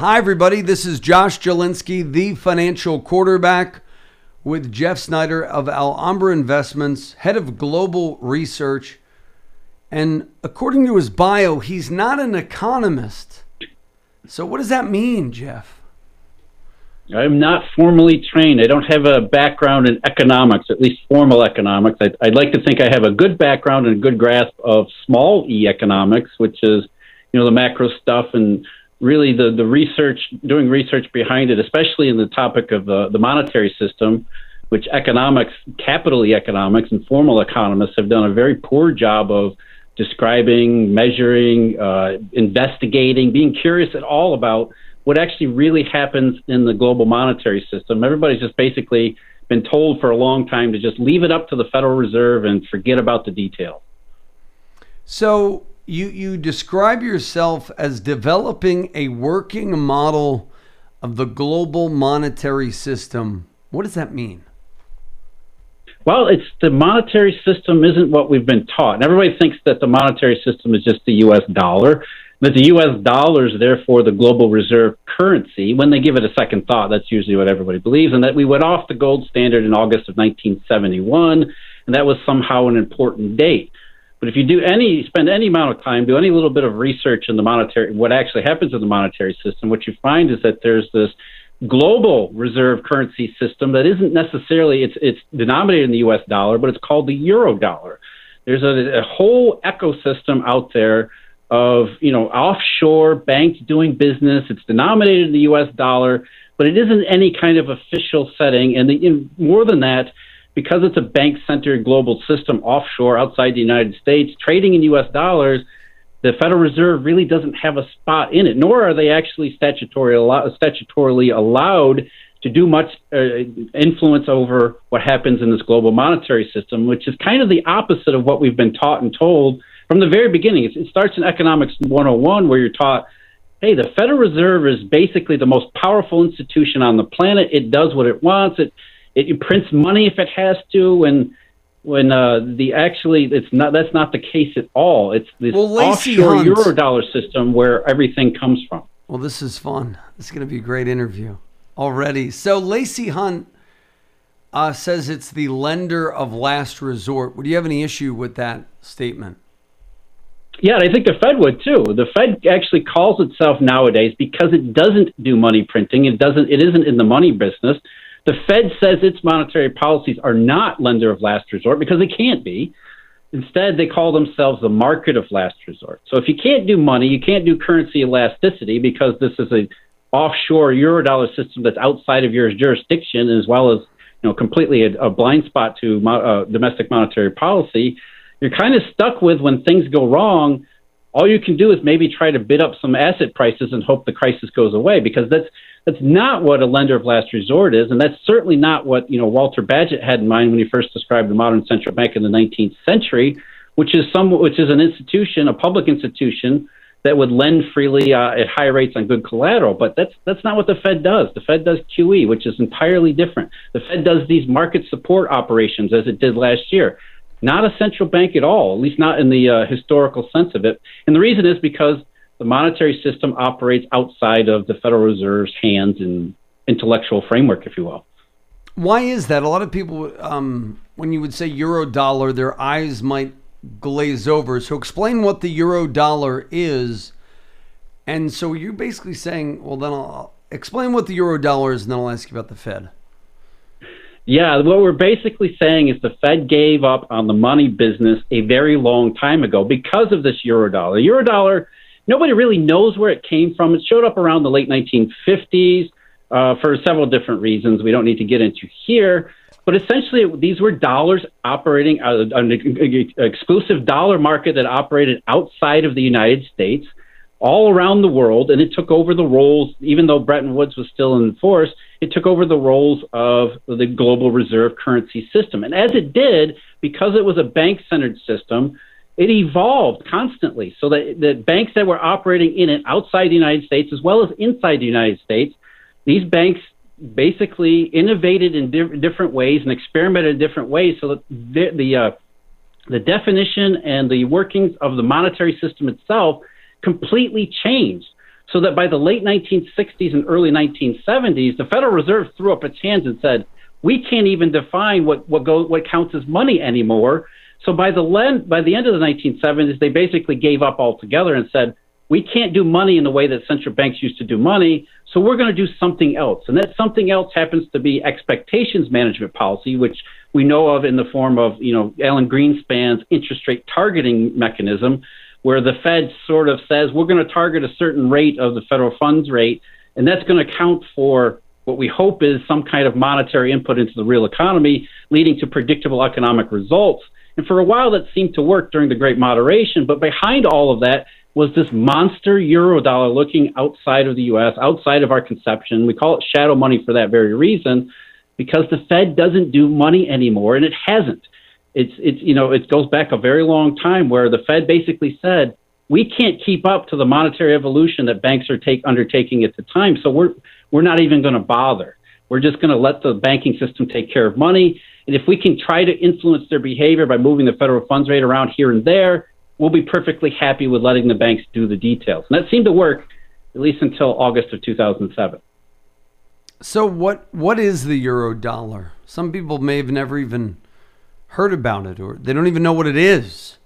Hi, everybody. This is Josh Jelinski, the financial quarterback, with Jeff Snider of Alhambra Investments, head of global research. And according to his bio, he's not an economist. So what does that mean, Jeff? I'm not formally trained. I don't have a background in economics, at least formal economics. I'd like to think I have a good background and a good grasp of small e economics, which is, the macro stuff and really the research, doing research behind it, especially in the topic of the monetary system, which economics, capital E economics and formal economists have done a very poor job of describing, measuring, investigating, being curious at all about what actually really happens in the global monetary system. Everybody's just basically been told for a long time to just leave it up to the Federal Reserve and forget about the details. So you describe yourself as developing a working model of the global monetary system. What does that mean? Well, it's the monetary system isn't what we've been taught. And everybody thinks that the monetary system is just the U.S. dollar, that the U.S. dollar is therefore the global reserve currency. When they give it a second thought, that's usually what everybody believes, and that we went off the gold standard in August of 1971, and that was somehow an important date. But if you spend any amount of time, do any little bit of research in the monetary, what actually happens in the monetary system, what you find is that there's this global reserve currency system that isn't necessarily, it's denominated in the U.S. dollar, but it's called the Eurodollar. There's a whole ecosystem out there of, offshore banks doing business. It's denominated in the U.S. dollar, but it isn't any kind of official setting. And more than that, because it's a bank-centered global system offshore outside the United States, trading in U.S. dollars, the Federal Reserve really doesn't have a spot in it, nor are they actually statutorily allowed to do much influence over what happens in this global monetary system, which is kind of the opposite of what we've been taught and told from the very beginning. It starts in Economics 101, where you're taught, hey, the Federal Reserve is basically the most powerful institution on the planet. It does what it wants. It prints money if it has to, and when that's not the case at all. It's this offshore Eurodollar system where everything comes from. Well, this is fun. This is going to be a great interview already. So Lacey Hunt says it's the lender of last resort. Would you have any issue with that statement? Yeah, and I think the Fed would too. The Fed actually calls itself nowadays, because it doesn't do money printing. It isn't in the money business. The Fed says its monetary policies are not lender of last resort because they can't be. Instead, they call themselves the market of last resort. So if you can't do money, you can't do currency elasticity, because this is an offshore Eurodollar system that's outside of your jurisdiction, as well as completely a blind spot to domestic monetary policy. You're kind of stuck with, when things go wrong, all you can do is maybe try to bid up some asset prices and hope the crisis goes away, because that's not what a lender of last resort is, and that's certainly not what Walter Bagehot had in mind when he first described the modern central bank in the 19th century, which is an institution, a public institution, that would lend freely at high rates on good collateral. But that's not what the Fed does. The Fed does QE, which is entirely different. The Fed does these market support operations, as it did last year. Not a central bank at all, at least not in the historical sense of it. And the reason is because the monetary system operates outside of the Federal Reserve's hands and intellectual framework, if you will. Why is that? A lot of people, when you would say Eurodollar, their eyes might glaze over. So explain what the Eurodollar is. And so you're basically saying, well, then I'll explain what the Eurodollar is, and then I'll ask you about the Fed. Yeah, what we're basically saying is the Fed gave up on the money business a very long time ago because of this Eurodollar. Eurodollar, nobody really knows where it came from. It showed up around the late 1950s for several different reasons we don't need to get into here. But essentially, these were dollars operating, an exclusive dollar market that operated outside of the United States, all around the world, and it took over the roles, even though Bretton Woods was still in force, it took over the roles of the global reserve currency system. And as it did, because it was a bank-centered system, it evolved constantly so that the banks that were operating in it outside the United States as well as inside the United States, these banks basically innovated in different ways and experimented in different ways so that the definition and the workings of the monetary system itself completely changed. So that by the late 1960s and early 1970s, the Federal Reserve threw up its hands and said, we can't even define what counts as money anymore. So by the end of the 1970s, they basically gave up altogether and said, we can't do money in the way that central banks used to do money, so we're going to do something else. And that something else happens to be expectations management policy, which we know of in the form of, Alan Greenspan's interest rate targeting mechanism, where the Fed sort of says, we're going to target a certain rate of the federal funds rate, and that's going to account for what we hope is some kind of monetary input into the real economy, leading to predictable economic results. And for a while, that seemed to work during the Great Moderation, but behind all of that was this monster Eurodollar looking outside of the U.S., outside of our conception. We call it shadow money for that very reason, because the Fed doesn't do money anymore, and it hasn't. It goes back a very long time where the Fed basically said, we can't keep up to the monetary evolution that banks are undertaking at the time, so we're not even going to bother. We're just going to let the banking system take care of money, and if we can try to influence their behavior by moving the federal funds rate around here and there, we'll be perfectly happy with letting the banks do the details. And that seemed to work at least until August of 2007. So what is the Eurodollar? Some people may have never even heard about it, or they don't even know what it is.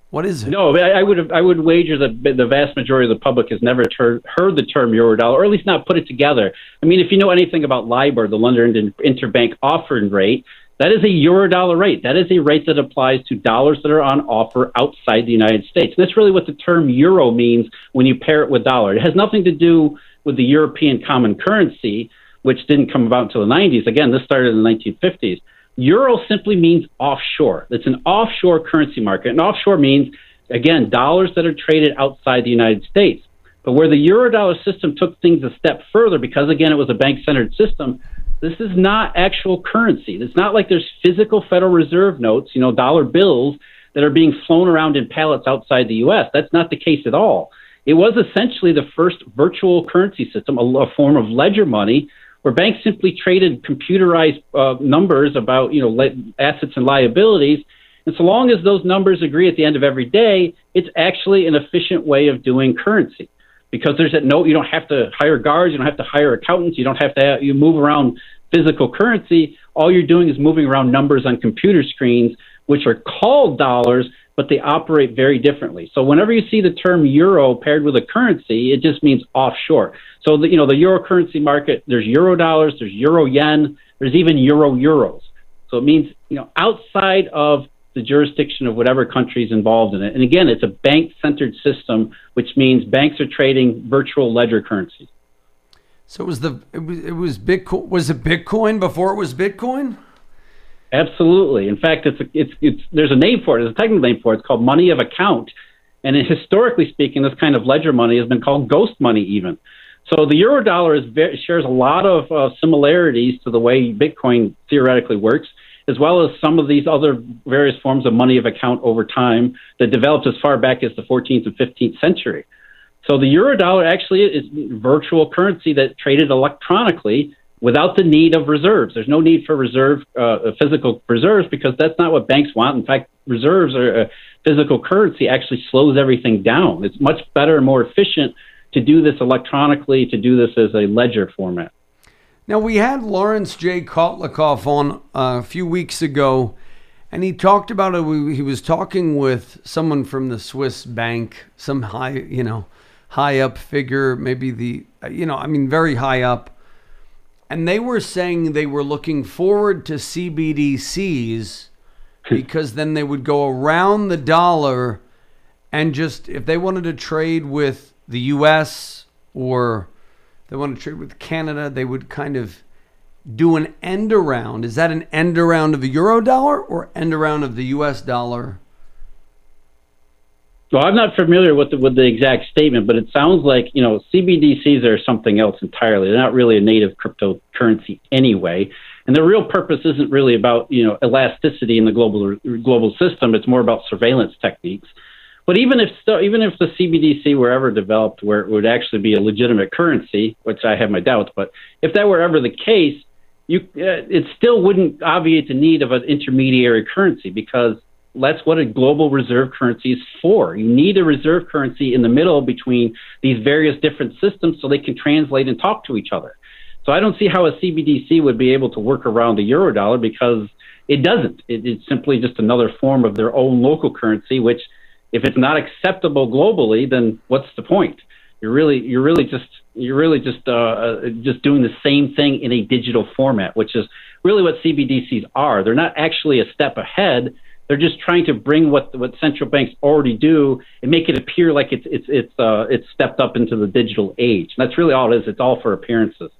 What is it? No, I would wager that the vast majority of the public has never heard the term Eurodollar, or at least not put it together. I mean, if you know anything about LIBOR, the London Interbank Offered Rate, that is a Eurodollar rate. That is a rate that applies to dollars that are on offer outside the United States. And that's really what the term euro means when you pair it with dollar. It has nothing to do with the European common currency, which didn't come about until the 90s. Again, this started in the 1950s. Euro simply means offshore. It's an offshore currency market. And offshore means, again, dollars that are traded outside the United States. But where the Eurodollar system took things a step further, because, again, it was a bank-centered system, this is not actual currency. It's not like there's physical Federal Reserve notes, dollar bills that are being flown around in pallets outside the U.S. That's not the case at all. It was essentially the first virtual currency system, a form of ledger money, where banks simply traded computerized numbers about assets and liabilities. And so long as those numbers agree at the end of every day, it's actually an efficient way of doing currency. Because you don't have to hire guards, you don't have to hire accountants, you don't have to you move around physical currency. All you're doing is moving around numbers on computer screens, which are called dollars, but they operate very differently. So whenever you see the term euro paired with a currency, it just means offshore. So the euro currency market, there's euro dollars, there's euro yen, there's even euro euros. So it means outside of the jurisdiction of whatever country is involved in it. And again, it's a bank-centered system, which means banks are trading virtual ledger currencies. So it was Bitcoin. Was it Bitcoin before it was Bitcoin? Absolutely. In fact, there's a name for it. There's a technical name for it. It's called money of account. And historically speaking, this kind of ledger money has been called ghost money even. So the Eurodollar shares a lot of similarities to the way Bitcoin theoretically works, as well as some of these other various forms of money of account over time that developed as far back as the 14th and 15th century. So the Eurodollar actually is virtual currency that traded electronically without the need of reserves. There's no need for physical reserves, because that's not what banks want. In fact, reserves or physical currency actually slows everything down. It's much better and more efficient to do this electronically, to do this as a ledger format. Now, we had Lawrence J. Kotlikoff on a few weeks ago, and he talked about it. He was talking with someone from the Swiss bank, some high up figure, maybe very high up. And they were saying they were looking forward to CBDCs because then they would go around the dollar, and just if they wanted to trade with the U.S. or they want to trade with Canada, they would kind of do an end around. Is that an end around of the Eurodollar or end around of the U.S. dollar? Well, I'm not familiar with the exact statement, but it sounds like, CBDCs are something else entirely. They're not really a native cryptocurrency anyway. And the real purpose isn't really about, elasticity in the global system. It's more about surveillance techniques. But even if the CBDC were ever developed where it would actually be a legitimate currency, which I have my doubts, but if that were ever the case, it still wouldn't obviate the need of an intermediary currency, because That's what a global reserve currency is for. You need a reserve currency in the middle between these various different systems so they can translate and talk to each other. So I don't see how a CBDC would be able to work around the Eurodollar, because it doesn't. It's simply just another form of their own local currency, which, if it's not acceptable globally, then what's the point? You're really just doing the same thing in a digital format, which is really what CBDCs are. They're not actually a step ahead. They're just trying to bring what central banks already do and make it appear like it's stepped up into the digital age. And that's really all it is. It's all for appearances.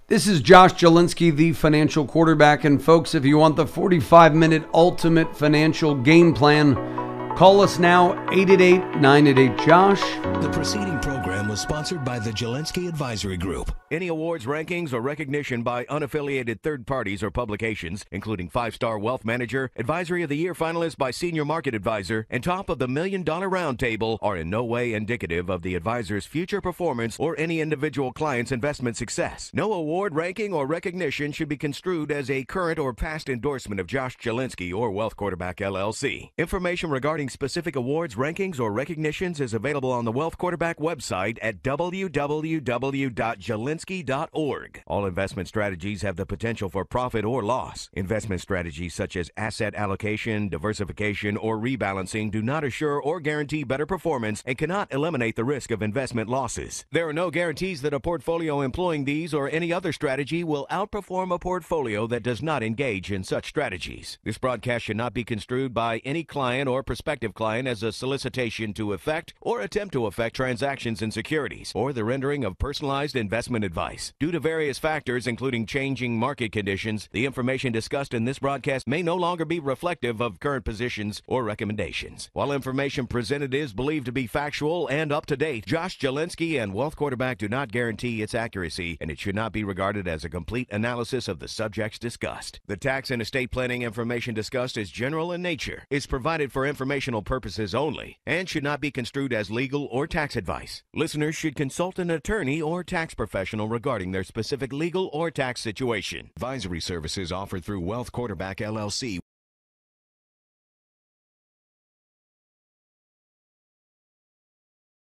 This is Josh Jelinski, the financial quarterback. And folks, if you want the 45-minute ultimate financial game plan, call us now, 888-988-JOSH. The preceding program was sponsored by the Jelinski Advisory Group. Any awards, rankings, or recognition by unaffiliated third parties or publications, including 5-Star Wealth Manager, Advisory of the Year finalist by Senior Market Advisor, and Top of the $1 Million Roundtable, are in no way indicative of the advisor's future performance or any individual client's investment success. No award, ranking, or recognition should be construed as a current or past endorsement of Josh Jelinski or Wealth Quarterback LLC. Information regarding specific awards, rankings, or recognitions is available on the Wealth Quarterback website at www.jelinski.org. All investment strategies have the potential for profit or loss. Investment strategies such as asset allocation, diversification, or rebalancing do not assure or guarantee better performance and cannot eliminate the risk of investment losses. There are no guarantees that a portfolio employing these or any other strategy will outperform a portfolio that does not engage in such strategies. This broadcast should not be construed by any client or prospective client as a solicitation to effect or attempt to effect transactions in securities or the rendering of personalized investment advice. Due to various factors, including changing market conditions, the information discussed in this broadcast may no longer be reflective of current positions or recommendations. While information presented is believed to be factual and up to date, Josh Jelinski and Wealth Quarterback do not guarantee its accuracy, and it should not be regarded as a complete analysis of the subjects discussed. The tax and estate planning information discussed is general in nature, is provided for informational purposes only, and should not be construed as legal or tax advice. Listeners should consult an attorney or tax professional regarding their specific legal or tax situation. Advisory services offered through Wealth Quarterback LLC.